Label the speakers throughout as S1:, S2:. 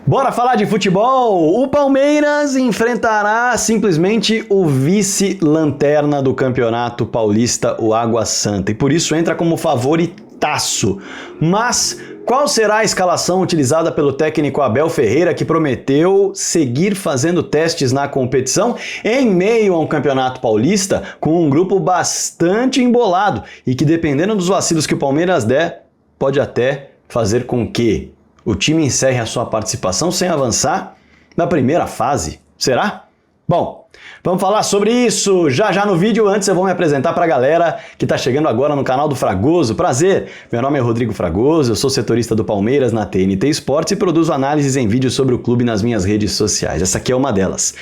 S1: Bora falar de futebol? O Palmeiras enfrentará simplesmente o vice-lanterna do Campeonato Paulista, o Água Santa, e por isso entra como favoritaço. Mas qual será a escalação utilizada pelo técnico Abel Ferreira, que prometeu seguir fazendo testes na competição em meio a um Campeonato Paulista com um grupo bastante embolado e que, dependendo dos vacilos que o Palmeiras der, pode até fazer com que o time encerre a sua participação sem avançar na primeira fase? Será? Bom, vamos falar sobre isso já no vídeo. Antes eu vou me apresentar para a galera que está chegando agora no canal do Fragoso. Prazer, meu nome é Rodrigo Fragoso, eu sou setorista do Palmeiras na TNT Esportes e produzo análises em vídeo sobre o clube nas minhas redes sociais. Essa aqui é uma delas.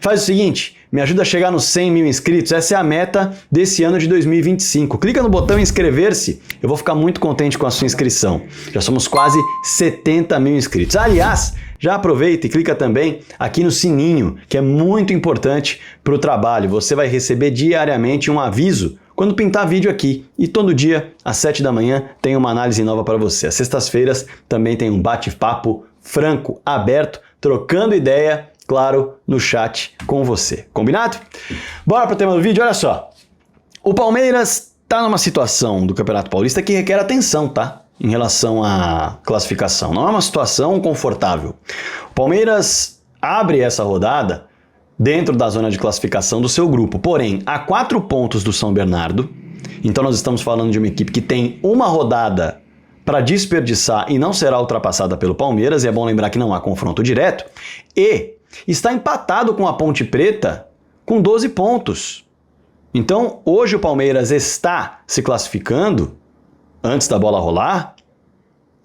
S1: Faz o seguinte, me ajuda a chegar nos 100 mil inscritos, essa é a meta desse ano de 2025. Clica no botão inscrever-se, eu vou ficar muito contente com a sua inscrição. Já somos quase 70 mil inscritos. Aliás, já aproveita e clica também aqui no sininho, que é muito importante para o trabalho. Você vai receber diariamente um aviso quando pintar vídeo aqui. E todo dia, às 7 da manhã, tem uma análise nova para você. Às sextas-feiras também tem um bate-papo franco, aberto, trocando ideia, claro, no chat com você. Combinado? Bora para o tema do vídeo, olha só. O Palmeiras está numa situação do Campeonato Paulista que requer atenção, tá? Em relação à classificação. Não é uma situação confortável. O Palmeiras abre essa rodada dentro da zona de classificação do seu grupo, porém, a 4 pontos do São Bernardo. Então nós estamos falando de uma equipe que tem uma rodada para desperdiçar e não será ultrapassada pelo Palmeiras, e é bom lembrar que não há confronto direto, e está empatado com a Ponte Preta com 12 pontos. Então, hoje o Palmeiras está se classificando antes da bola rolar,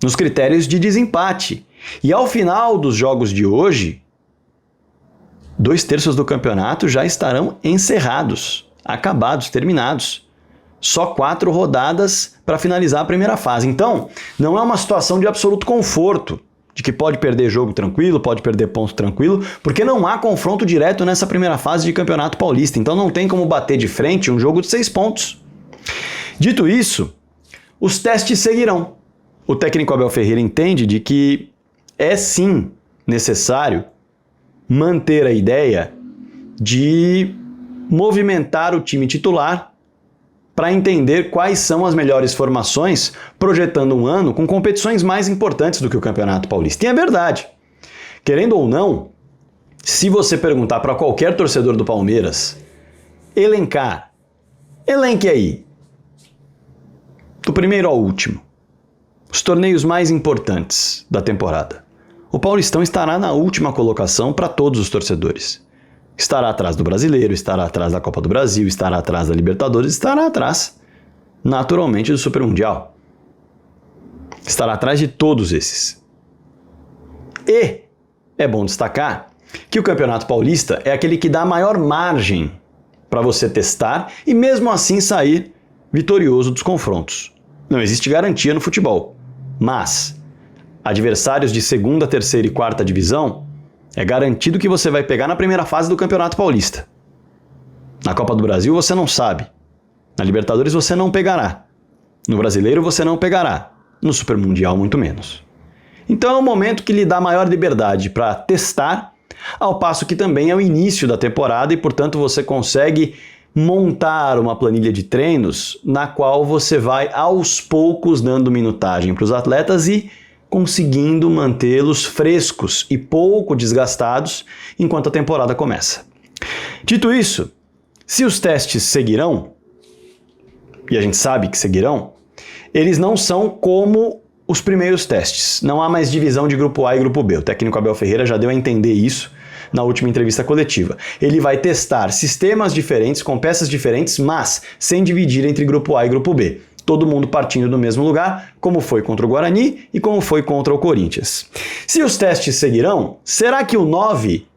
S1: nos critérios de desempate. E ao final dos jogos de hoje, 2/3 do campeonato já estarão encerrados, acabados, terminados. Só 4 rodadas para finalizar a primeira fase. Então, não é uma situação de absoluto conforto, de que pode perder jogo tranquilo, pode perder ponto tranquilo, porque não há confronto direto nessa primeira fase de Campeonato Paulista. Então não tem como bater de frente um jogo de 6 pontos. Dito isso, os testes seguirão. O técnico Abel Ferreira entende de que é sim necessário manter a ideia de movimentar o time titular para entender quais são as melhores formações, projetando um ano com competições mais importantes do que o Campeonato Paulista. E é verdade. Querendo ou não, se você perguntar para qualquer torcedor do Palmeiras, elenque aí, do primeiro ao último, os torneios mais importantes da temporada. O Paulistão estará na última colocação para todos os torcedores. Estará atrás do Brasileiro, estará atrás da Copa do Brasil, estará atrás da Libertadores, estará atrás, naturalmente, do Super Mundial. Estará atrás de todos esses. E é bom destacar que o Campeonato Paulista é aquele que dá a maior margem para você testar e mesmo assim sair vitorioso dos confrontos. Não existe garantia no futebol, mas adversários de segunda, terceira e quarta divisão é garantido que você vai pegar na primeira fase do Campeonato Paulista. Na Copa do Brasil você não sabe. Na Libertadores você não pegará. No Brasileiro você não pegará. No Super Mundial muito menos. Então é um momento que lhe dá maior liberdade para testar, ao passo que também é o início da temporada e, portanto, você consegue montar uma planilha de treinos na qual você vai aos poucos dando minutagem para os atletas e conseguindo mantê-los frescos e pouco desgastados enquanto a temporada começa. Dito isso, se os testes seguirão, e a gente sabe que seguirão, eles não são como os primeiros testes. Não há mais divisão de grupo A e grupo B. O técnico Abel Ferreira já deu a entender isso na última entrevista coletiva. Ele vai testar sistemas diferentes, com peças diferentes, mas sem dividir entre grupo A e grupo B. Todo mundo partindo do mesmo lugar, como foi contra o Guarani e como foi contra o Corinthians. Se os testes seguirão, será que o 9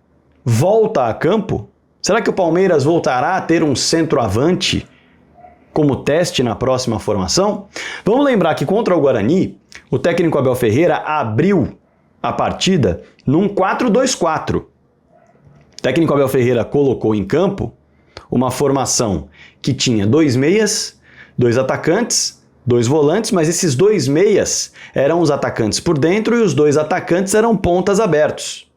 S1: volta a campo? Será que o Palmeiras voltará a ter um centroavante como teste na próxima formação? Vamos lembrar que contra o Guarani, o técnico Abel Ferreira abriu a partida num 4-2-4. O técnico Abel Ferreira colocou em campo uma formação que tinha 2 meias, 2 atacantes, 2 volantes, mas esses 2 meias eram os atacantes por dentro e os 2 atacantes eram pontas abertos.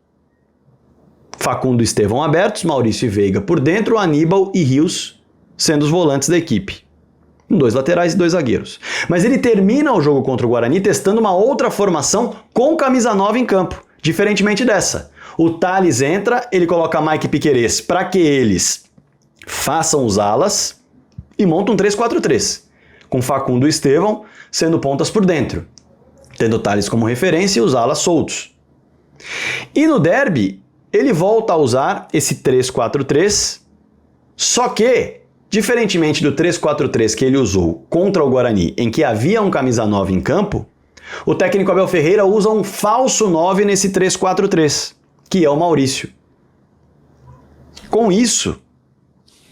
S1: Facundo e Estevão abertos, Maurício e Veiga por dentro, Aníbal e Rios sendo os volantes da equipe. 2 laterais e 2 zagueiros. Mas ele termina o jogo contra o Guarani testando uma outra formação com camisa 9 em campo, diferentemente dessa. O Thales entra, ele coloca Mike e Piquerez para que eles façam os alas e montam um 3-4-3, com Facundo e Estevão sendo pontas por dentro, tendo o Thales como referência e os alas soltos. E no derby, ele volta a usar esse 3-4-3, só que, diferentemente do 3-4-3 que ele usou contra o Guarani, em que havia um camisa 9 em campo, o técnico Abel Ferreira usa um falso 9 nesse 3-4-3, que é o Maurício. Com isso,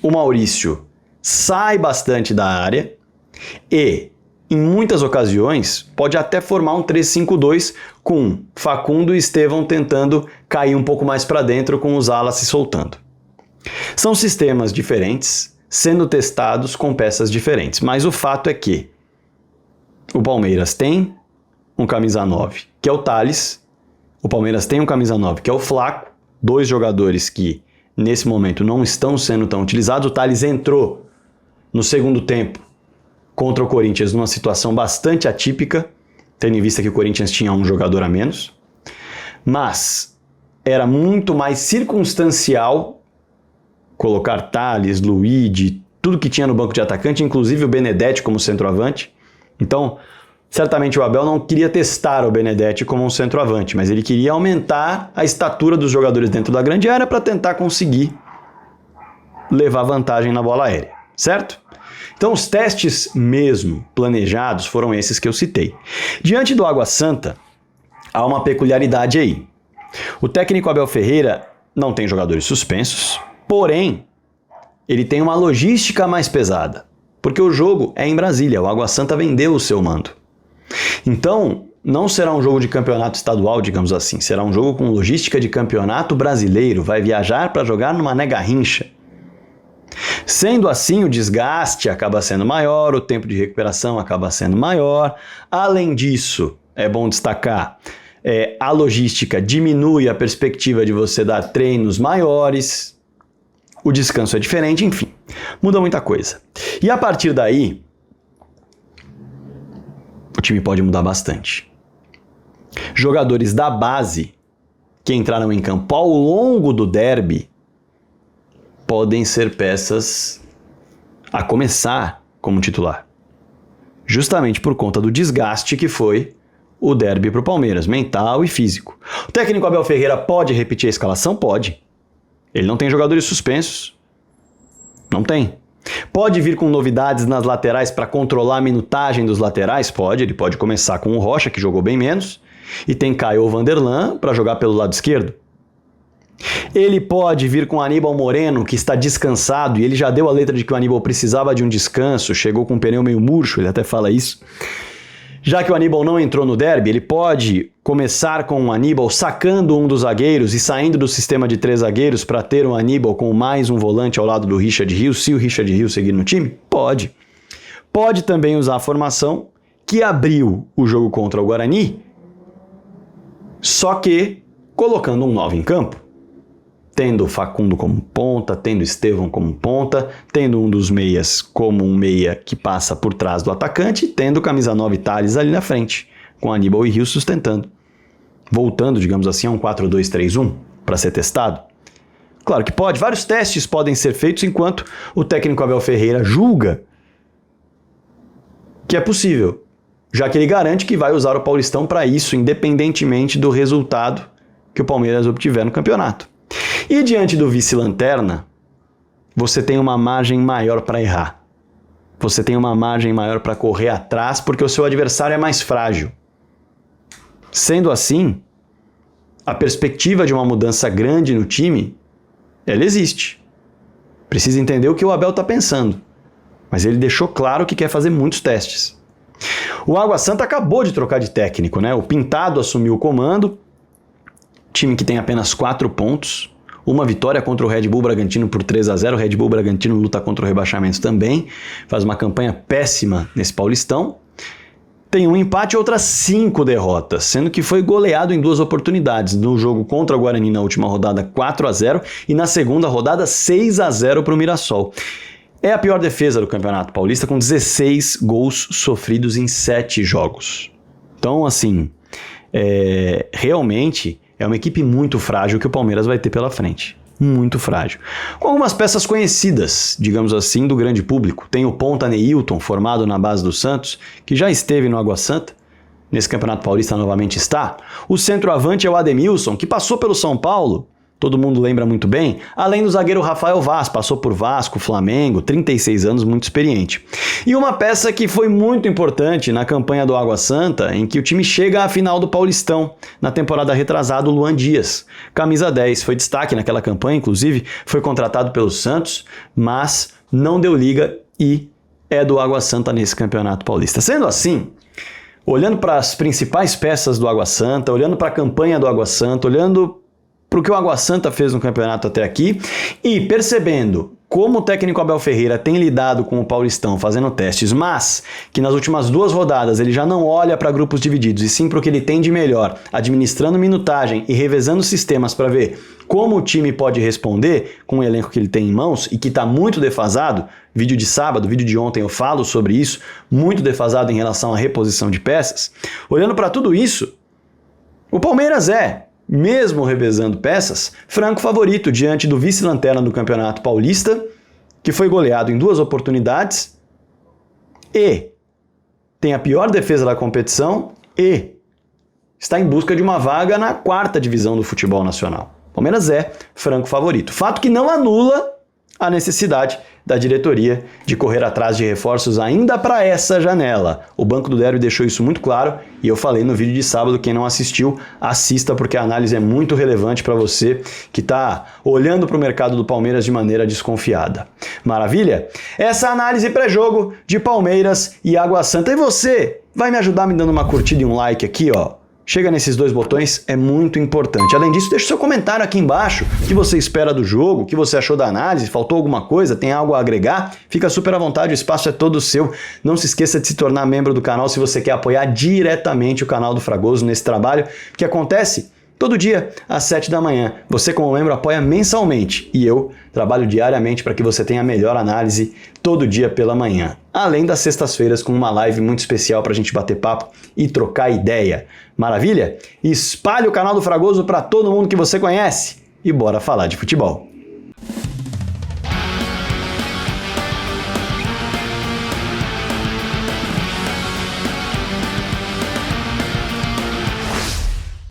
S1: o Maurício sai bastante da área e, em muitas ocasiões, pode até formar um 3-5-2 com Facundo e Estevão tentando cair um pouco mais para dentro com os alas se soltando. São sistemas diferentes, sendo testados com peças diferentes, mas o fato é que o Palmeiras tem um camisa 9, que é o Thales, o Palmeiras tem um camisa 9, que é o Flaco, 2 jogadores que nesse momento não estão sendo tão utilizados. O Thales entrou no segundo tempo contra o Corinthians numa situação bastante atípica, tendo em vista que o Corinthians tinha um jogador a menos, mas era muito mais circunstancial colocar Thales, Luigi, tudo que tinha no banco de atacante, inclusive o Benedetti como centroavante. Então, certamente o Abel não queria testar o Benedetti como um centroavante, mas ele queria aumentar a estatura dos jogadores dentro da grande área para tentar conseguir levar vantagem na bola aérea, certo? Então, os testes mesmo planejados foram esses que eu citei. Diante do Água Santa, há uma peculiaridade aí. O técnico Abel Ferreira não tem jogadores suspensos, porém, ele tem uma logística mais pesada, porque o jogo é em Brasília, o Água Santa vendeu o seu mando. Então, não será um jogo de campeonato estadual, digamos assim, será um jogo com logística de campeonato brasileiro, vai viajar para jogar no Mané Garrincha. Sendo assim, o desgaste acaba sendo maior, o tempo de recuperação acaba sendo maior. Além disso, é bom destacar, a logística diminui a perspectiva de você dar treinos maiores, o descanso é diferente, enfim, muda muita coisa. E a partir daí, o time pode mudar bastante. Jogadores da base que entraram em campo ao longo do derby podem ser peças a começar como titular. Justamente por conta do desgaste que foi o derby para o Palmeiras, mental e físico. O técnico Abel Ferreira pode repetir a escalação? Pode. Ele não tem jogadores suspensos. Não tem. Pode vir com novidades nas laterais para controlar a minutagem dos laterais? Pode. Ele pode começar com o Rocha, que jogou bem menos, e tem Caio Vanderlan para jogar pelo lado esquerdo. Ele pode vir com Aníbal Moreno, que está descansado, e ele já deu a letra de que o Aníbal precisava de um descanso, chegou com o pneu meio murcho, ele até fala isso. Já que o Aníbal não entrou no derby, ele pode começar com o Aníbal sacando um dos zagueiros e saindo do sistema de 3 zagueiros para ter o Aníbal com mais um volante ao lado do Richard Rios, se o Richard Rios seguir no time? Pode. Pode também usar a formação que abriu o jogo contra o Guarani, só que colocando um 9 em campo. Tendo Facundo como ponta, tendo Estevão como ponta, tendo um dos meias como um meia que passa por trás do atacante, e tendo o camisa 9 Thales ali na frente, com Aníbal e Rios sustentando. Voltando, digamos assim, a um 4-2-3-1 para ser testado. Claro que pode, vários testes podem ser feitos enquanto o técnico Abel Ferreira julga que é possível, já que ele garante que vai usar o Paulistão para isso, independentemente do resultado que o Palmeiras obtiver no campeonato. E diante do vice-lanterna, você tem uma margem maior para errar. Você tem uma margem maior para correr atrás, porque o seu adversário é mais frágil. Sendo assim, a perspectiva de uma mudança grande no time, ela existe. Precisa entender o que o Abel está pensando. Mas ele deixou claro que quer fazer muitos testes. O Água Santa acabou de trocar de técnico, né? O Pintado assumiu o comando, time que tem apenas 4 pontos. uma vitória contra o Red Bull Bragantino por 3-0. O Red Bull Bragantino luta contra o rebaixamento também, faz uma campanha péssima nesse Paulistão. Tem um empate e outras 5 derrotas, sendo que foi goleado em 2 oportunidades. No jogo contra o Guarani na última rodada 4-0 e na segunda rodada 6-0 para o Mirassol. É a pior defesa do Campeonato Paulista, com 16 gols sofridos em 7 jogos. Então, assim, realmente é uma equipe muito frágil que o Palmeiras vai ter pela frente. Muito frágil. Com algumas peças conhecidas, digamos assim, do grande público. Tem o ponta Neilton, formado na base do Santos, que já esteve no Água Santa. Nesse Campeonato Paulista novamente está. O centroavante é o Ademilson, que passou pelo São Paulo. Todo mundo lembra muito bem. Além do zagueiro Rafael Vaz, passou por Vasco, Flamengo, 36 anos, muito experiente. E uma peça que foi muito importante na campanha do Água Santa, em que o time chega à final do Paulistão, na temporada retrasada, o Luan Dias. Camisa 10, foi destaque naquela campanha, inclusive foi contratado pelo Santos, mas não deu liga e é do Água Santa nesse Campeonato Paulista. Sendo assim, olhando para as principais peças do Água Santa, olhando para a campanha do Água Santa, olhando para o que o Água Santa fez no campeonato até aqui e percebendo como o técnico Abel Ferreira tem lidado com o Paulistão fazendo testes, mas que nas últimas 2 rodadas ele já não olha para grupos divididos e sim para o que ele tem de melhor, administrando minutagem e revezando sistemas para ver como o time pode responder com o elenco que ele tem em mãos e que está muito defasado. Vídeo de sábado, vídeo de ontem eu falo sobre isso, muito defasado em relação à reposição de peças. Olhando para tudo isso, o Palmeiras mesmo revezando peças, franco favorito diante do vice-lanterna do Campeonato Paulista, que foi goleado em 2 oportunidades e tem a pior defesa da competição e está em busca de uma vaga na 4ª divisão do futebol nacional. Palmeiras é franco favorito. Fato que não anula a necessidade da diretoria de correr atrás de reforços ainda para essa janela. O Banco do Derby deixou isso muito claro e eu falei no vídeo de sábado. Quem não assistiu, assista, porque a análise é muito relevante para você que está olhando para o mercado do Palmeiras de maneira desconfiada. Maravilha? Essa análise pré-jogo de Palmeiras e Água Santa. E você vai me ajudar me dando uma curtida e um like aqui, ó. Chega nesses 2 botões, é muito importante. Além disso, deixa seu comentário aqui embaixo. O que você espera do jogo? O que você achou da análise? Faltou alguma coisa? Tem algo a agregar? Fica super à vontade, o espaço é todo seu. Não se esqueça de se tornar membro do canal se você quer apoiar diretamente o canal do Fragoso nesse trabalho que acontece todo dia, às 7 da manhã. Você, como membro, apoia mensalmente e eu trabalho diariamente para que você tenha a melhor análise todo dia pela manhã. Além das sextas-feiras com uma live muito especial para a gente bater papo e trocar ideia. Maravilha? Espalhe o canal do Fragoso para todo mundo que você conhece e bora falar de futebol.